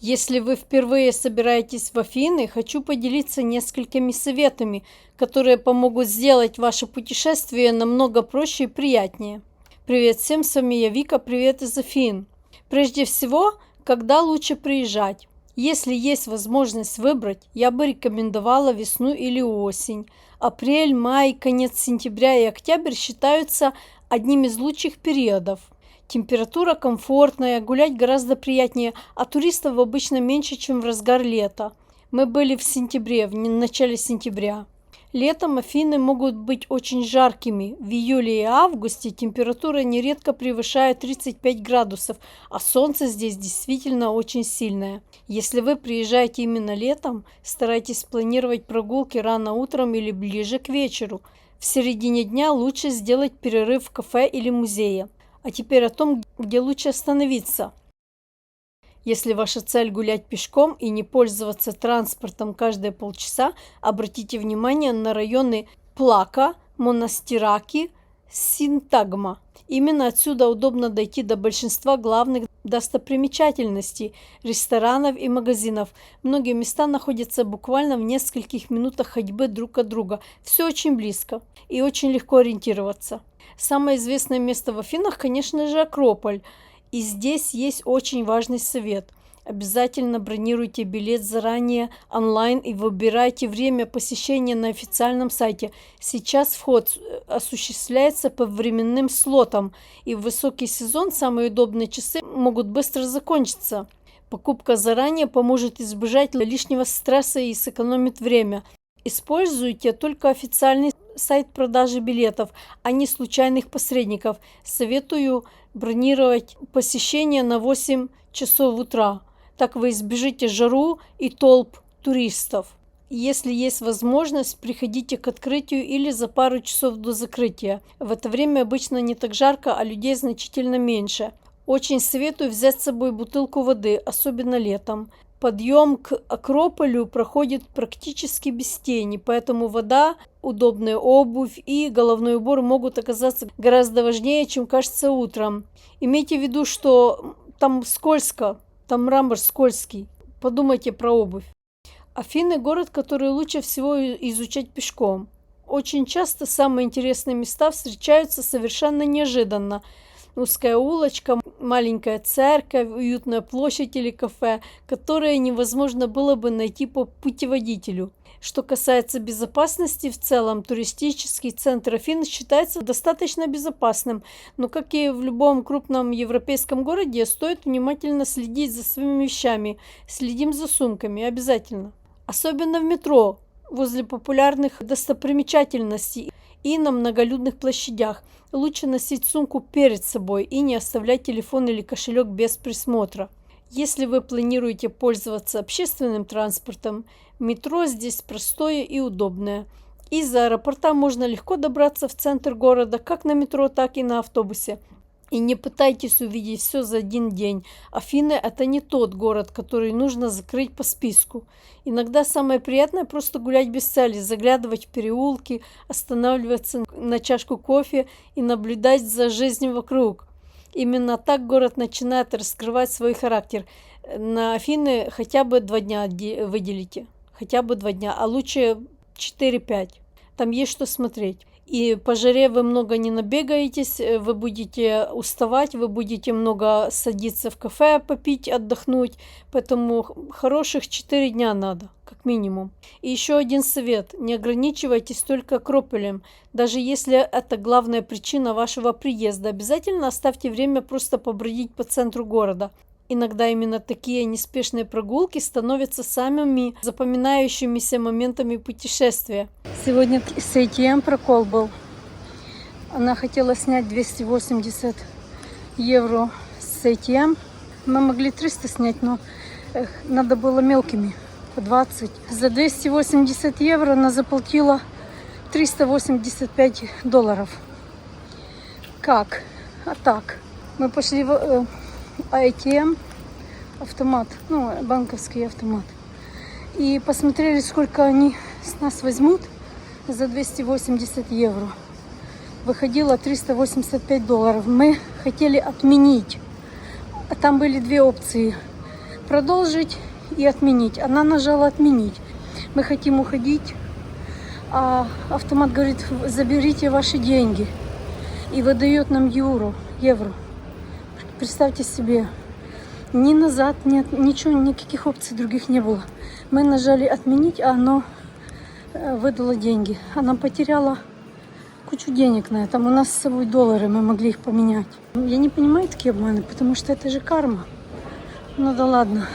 Если вы впервые собираетесь в Афины, хочу поделиться несколькими советами, которые помогут сделать ваше путешествие намного проще и приятнее. Привет всем, с вами я Вика, привет из Афин. Прежде всего, когда лучше приезжать? Если есть возможность выбрать, я бы рекомендовала весну или осень. Апрель, май, конец сентября и октябрь считаются одним из лучших периодов. Температура комфортная, гулять гораздо приятнее, а туристов обычно меньше, чем в разгар лета. Мы были в сентябре, в начале сентября. Летом Афины могут быть очень жаркими. В июле и августе температура нередко превышает 35 градусов, а солнце здесь действительно очень сильное. Если вы приезжаете именно летом, старайтесь планировать прогулки рано утром или ближе к вечеру. В середине дня лучше сделать перерыв в кафе или музее. А теперь о том, где лучше остановиться. Если ваша цель гулять пешком и не пользоваться транспортом каждые полчаса, обратите внимание на районы Плака, Монастираки, Синтагма. Именно отсюда удобно дойти до большинства главных достопримечательностей, ресторанов и магазинов. Многие места находятся буквально в нескольких минутах ходьбы друг от друга. Все очень близко и очень легко ориентироваться. Самое известное место в Афинах, конечно же, Акрополь. И здесь есть очень важный совет. Обязательно бронируйте билет заранее онлайн и выбирайте время посещения на официальном сайте. Сейчас вход осуществляется по временным слотам, и в высокий сезон самые удобные часы могут быстро закончиться. Покупка заранее поможет избежать лишнего стресса и сэкономит время. Используйте только официальный сайт продажи билетов, а не случайных посредников. Советую бронировать посещение на 8 часов утра. Так вы избежите жару и толп туристов. Если есть возможность, приходите к открытию или за пару часов до закрытия. В это время обычно не так жарко, а людей значительно меньше. Очень советую взять с собой бутылку воды, особенно летом. Подъем к Акрополю проходит практически без тени, поэтому вода, удобная обувь и головной убор могут оказаться гораздо важнее, чем кажется утром. Имейте в виду, что там скользко, там мрамор скользкий. Подумайте про обувь. Афины – город, который лучше всего изучать пешком. Очень часто самые интересные места встречаются совершенно неожиданно. Узкая улочка, маленькая церковь, уютная площадь или кафе, которые невозможно было бы найти по путеводителю. Что касается безопасности, в целом туристический центр Афин считается достаточно безопасным, но, как и в любом крупном европейском городе, стоит внимательно следить за своими вещами. Следим за сумками обязательно. Особенно в метро, возле популярных достопримечательностей и на многолюдных площадях. Лучше носить сумку перед собой и не оставлять телефон или кошелек без присмотра. Если вы планируете пользоваться общественным транспортом, метро здесь простое и удобное. Из аэропорта можно легко добраться в центр города как на метро, так и на автобусе. И не пытайтесь увидеть все за один день. Афины – это не тот город, который нужно закрыть по списку. Иногда самое приятное – просто гулять без цели, заглядывать в переулки, останавливаться на чашку кофе и наблюдать за жизнью вокруг. Именно так город начинает раскрывать свой характер. На Афины хотя бы 2 дня выделите. Хотя бы 2 дня, а лучше 4-5. Там есть что смотреть. И по жаре вы много не набегаетесь, вы будете уставать, вы будете много садиться в кафе, попить, отдохнуть. Поэтому хороших 4 дня надо, как минимум. И еще один совет. Не ограничивайтесь только Акрополем. Даже если это главная причина вашего приезда, обязательно оставьте время просто побродить по центру города. Иногда именно такие неспешные прогулки становятся самыми запоминающимися моментами путешествия. Сегодня с ATM прокол был. Она хотела снять 280 евро с ATM. Мы могли 300 снять, но надо было мелкими, по 20. За 280 евро она заплатила $385. Как? А так. Мы пошли в ATM, автомат, банковский автомат. И посмотрели, сколько они с нас возьмут за 280 евро. Выходило $385. Мы хотели отменить. Там были 2 опции. продолжить и отменить. Она нажала отменить. Мы хотим уходить, а автомат говорит, заберите ваши деньги. И выдает нам евро. Представьте себе, ни назад, нет, ничего, никаких опций других не было. Мы нажали отменить, а оно выдало деньги. Она потеряла кучу денег на этом. У нас с собой доллары, мы могли их поменять. Я не понимаю такие обманы, потому что это же карма. Ну да ладно.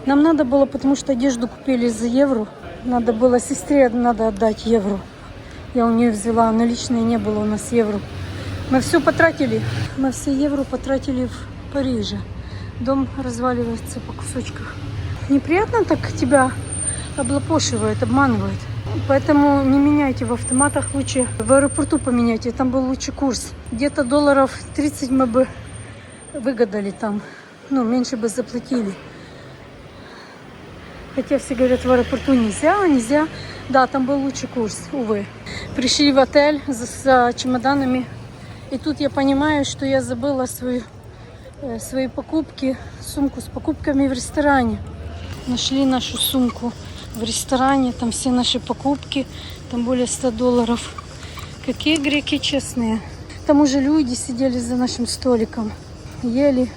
Нам надо было, потому что одежду купили за евро. Надо было сестре, надо отдать евро. Я у нее взяла, наличные не было у нас евро. Мы все потратили. Мы все евро потратили в Париже. Дом разваливается по кусочкам. Неприятно так тебя облапошивают, обманывают. Поэтому не меняйте в автоматах, лучше в аэропорту поменяйте. Там был лучший курс. Где-то долларов 30 мы бы выгадали там. Ну, меньше бы заплатили. Хотя все говорят, в аэропорту нельзя. Да, там был лучший курс, увы. Пришли в отель за чемоданами. И тут я понимаю, что я забыла свои покупки, сумку с покупками в ресторане. Нашли нашу сумку в ресторане, там все наши покупки, там более 100 долларов. Какие греки честные. Там уже люди сидели за нашим столиком, ели,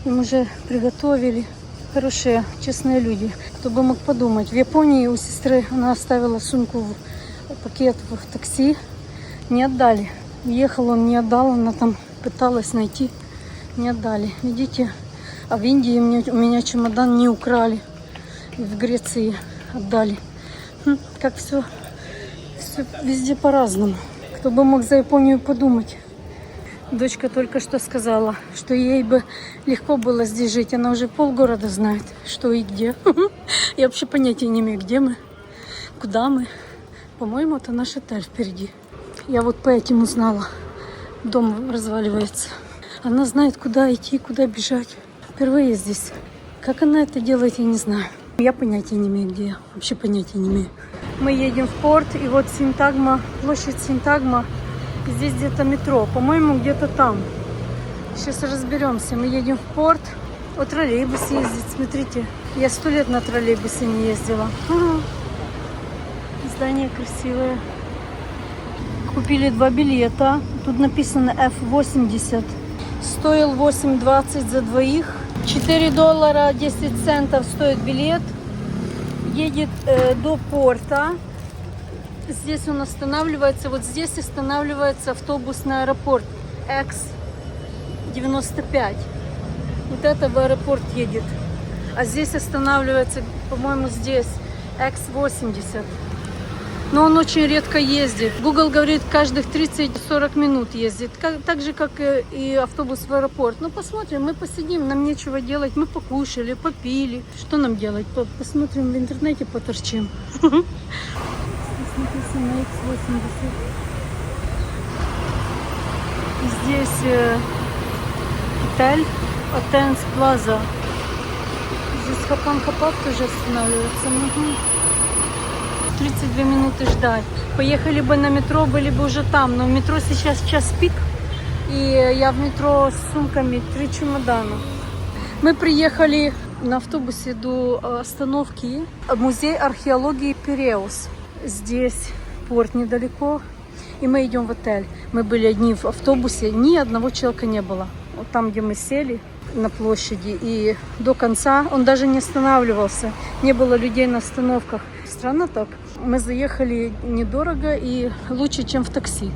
им уже приготовили. Хорошие, честные люди. Кто бы мог подумать. В Японии у сестры она оставила сумку, пакет в такси, не отдали. Ехал он, не отдал, она там пыталась найти, не отдали. Видите, а в Индии у меня чемодан не украли, в Греции отдали. Как все везде по-разному. Кто бы мог за Японию подумать. Дочка только что сказала, что ей бы легко было здесь жить. Она уже полгорода знает, что и где. Я вообще понятия не имею, где мы, куда мы. По-моему, это наш отель впереди. Я вот по этим узнала. Дом разваливается. Она знает, куда идти, куда бежать. Впервые здесь. Как она это делает, я не знаю. Я понятия не имею, где я. Вообще понятия не имею. Мы едем в порт, и вот Синтагма, площадь Синтагма. Здесь где-то метро. По-моему, где-то там. Сейчас разберемся. Мы едем в порт. Вот троллейбус ездит, смотрите. Я 100 лет на троллейбусе не ездила. Здание красивое. Купили 2 билета. Тут написано F80. Стоил 8,20 за двоих. 4 доллара 10 центов стоит билет. Едет до порта. Здесь он останавливается. Вот здесь останавливается автобус на аэропорт X95. Вот это в аэропорт едет. А здесь останавливается, по-моему, здесь X80. Но он очень редко ездит. Google говорит, каждых 30-40 минут ездит. Так же, как и автобус в аэропорт. Ну, посмотрим, мы посидим, нам нечего делать. Мы покушали, попили. Что нам делать? Посмотрим в интернете, поторчим. Смотрите, на X80. Здесь отель Атенс Плаза. Здесь Хапан-Хапак тоже останавливается. 32 минуты ждать. Поехали бы на метро, были бы уже там. Но в метро сейчас час пик. И я в метро с сумками 3 чемодана. Мы приехали на автобусе до остановки музей археологии Пиреус. Здесь порт недалеко. И мы идем в отель. Мы были одни в автобусе. Ни одного человека не было. Вот там, где мы сели на площади. И до конца он даже не останавливался. Не было людей на остановках. Странно так. Мы заехали недорого и лучше, чем в такси.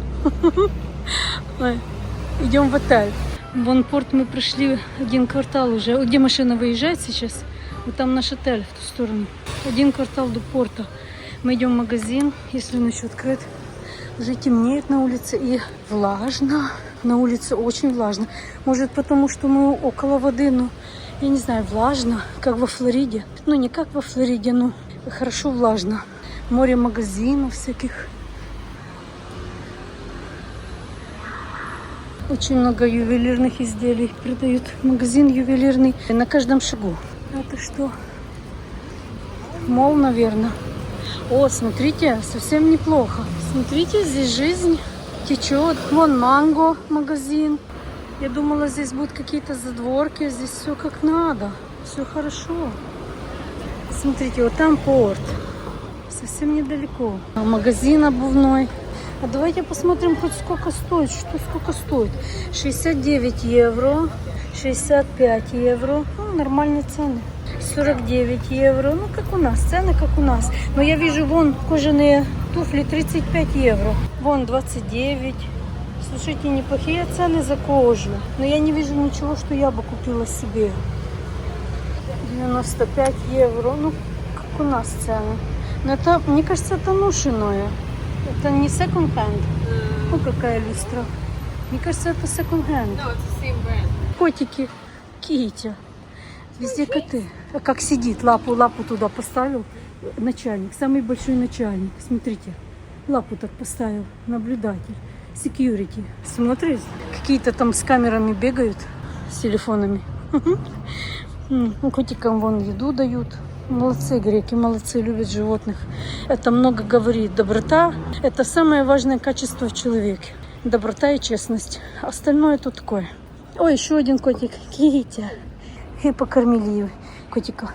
Идем в отель. Вон порт мы прошли 1 квартал уже. Где машина выезжает сейчас? Вот там наш отель в ту сторону. 1 квартал до порта. Мы идем в магазин, если он еще открыт. Уже темнеет на улице и влажно. На улице очень влажно. Может, потому что мы около воды, но я не знаю, влажно, как во Флориде. Ну, не как во Флориде, но хорошо влажно. Море магазинов всяких. Очень много ювелирных изделий продают. Магазин ювелирный на каждом шагу. Это что? Мол, наверное. О, смотрите, совсем неплохо. Смотрите, здесь жизнь течет. Вон Манго магазин. Я думала, здесь будут какие-то задворки. Здесь все как надо. Все хорошо. Смотрите, вот там порт. Совсем недалеко. Магазин обувной. А давайте посмотрим хоть сколько стоит. Сколько стоит? 69 евро. 65 евро. Ну, нормальные цены. 49 евро. Ну, как у нас. Цены как у нас. Но я вижу, вон кожаные туфли 35 евро. Вон 29. Слушайте, неплохие цены за кожу. Но я не вижу ничего, что я бы купила себе. 95 евро. Ну, как у нас цены. Но это, мне кажется, это ношеное. Это не секонд-хенд. Ну, какая люстра. Мне кажется, это секонд-хенд. Котики. Китя. Везде коты. А как сидит, лапу туда поставил. Начальник, самый большой начальник. Смотрите, лапу так поставил. Наблюдатель. Security. Смотри, какие-то там с камерами бегают. С телефонами. Котикам вон еду дают. Молодцы греки, молодцы, любят животных. Это много говорит. Доброта – это самое важное качество в человеке. Доброта и честность. Остальное тут такое. Ой, еще один котик. Китя. И покормили котика.